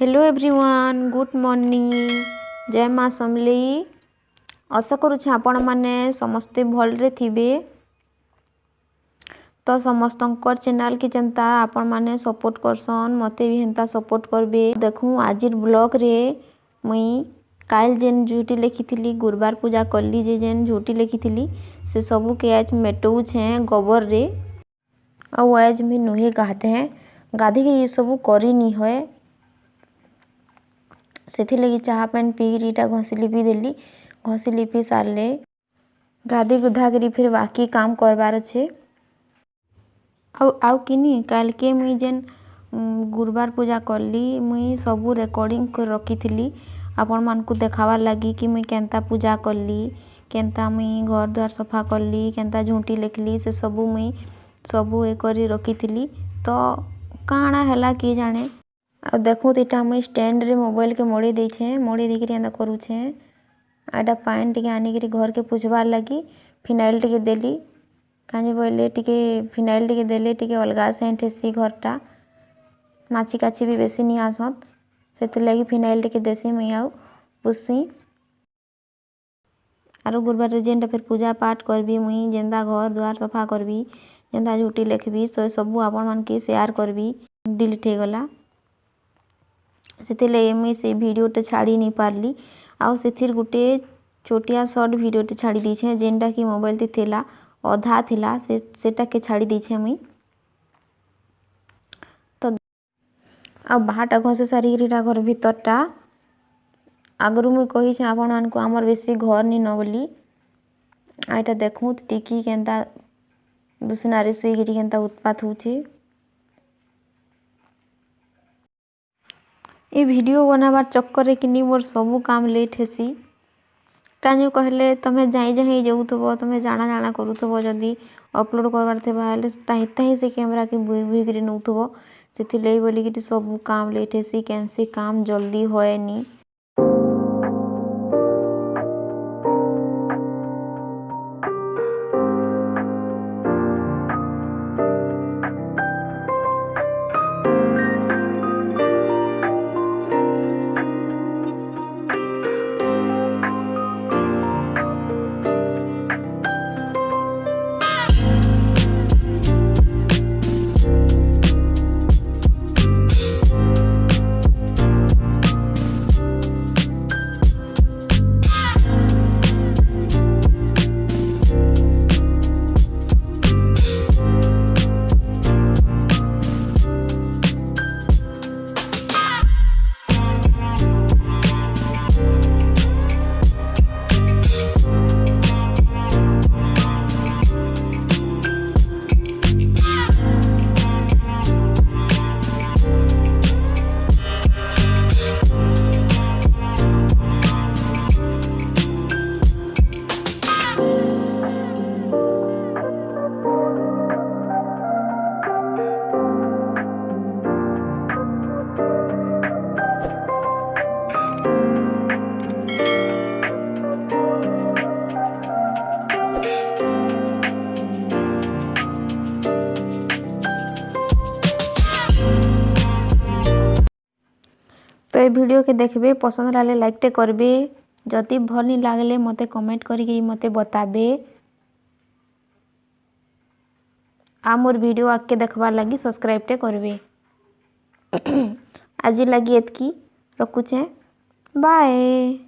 Hello everyone, good morning. जय माँ समलेई। आशा करुच्छे आपण माने समस्ते भलरे थिबे। तो समस्तंकर चैनल की जनता आपण माने सपोर्ट करसन, मते भी हेंता सपोर्ट करबे। देखूँ आजिर ब्लॉग रे मुई काल जेन झूठी लिखी गुरुवार पूजा कली जेन झूठी लिखी से सबू के आज मेटऊ छे गोबर रे। आज मुई नुहे गाधे गाधी के ये सबू करी नी होए से लगी चाह पानी पीटा घसी लिपी देली। घसी लिपी सारे गाधी गुधा करी फिर बाकी काम करवार अच्छे। आउ किनी काल के मुई जेन गुरुवार पूजा कली मुई सबू रेकॉर्डिंग कर रखी थी आपण मान को देखावार लगी कि मुई केंता पूजा कली, केंता मुई घर द्वार सफा कली, केंता झूठी लिखली से सबू मुई सबू ए करी रखी थी। तो काଣା हैला कि जाने। आ देखो इटा मुई स्टैंड रे मोबाइल के मोड़ी देछे, मोड़ी देकरी एंदा करूछे। आडा पानी टिके आनिकरी घर के पुछबार लगी फिनाइल टिके देली। काजे बोले टिके फिनाइल टिके देले टिके अलगा सेंट हेसी घरटा। माछी काछी भी बेसी नहीं आसत से लगी फिनाइल टिके देसी मुई आउ पुसी। आरो गुरुवार रे जेनटा फिर पूजा पाठ करबी मुई, जेंदा घर द्वार सफा करबी, जेंदा झूठी लिखबी सबू आपण मान के शेयर करबी। डिलीट हो गला से मुई से वीडियोटे छाड़ी नहीं पारली। आउ से गोटे छोटिया शॉर्ट वीडियोटे छाड़ी दीछे जेनटा कि मोबाइल थिला अधा थिला सेटा के छाड़ी दीछे मुई। तो आ बाहाटा घसे सारिटा घर भीतरटा आगरू मुई कही छे आपण मान को आमर बेसी घर नी न बोली। आइटा देखूँ टिकी केंता दुसनारे सुईगिरी केंता उत्पात होछे। ये वीडियो बनाबार चक्कर कि मोर सबू काम लेट हेसी। काजे कहले तमे जाई जाई जाऊथबो, तमे जाना जाना करूथबो, जदी अपलोड करबार थे बाले ताहिता ही से कैमरा के बुई बुई करी नउथबो। सेति लेई बोली कि सबू काम लेट हेसी, कैंसी काम जल्दी होए नी। तो ये वीडियो के देखबे, पसंद लागे लाइक टे करबे, जदि भल नहीं लागले मते कमेंट करी मते बताबे। आ मोर वीडियो आके देखबार लगी सब्सक्राइब टे करबे। आज लगी एतकी रखुछे, बाय।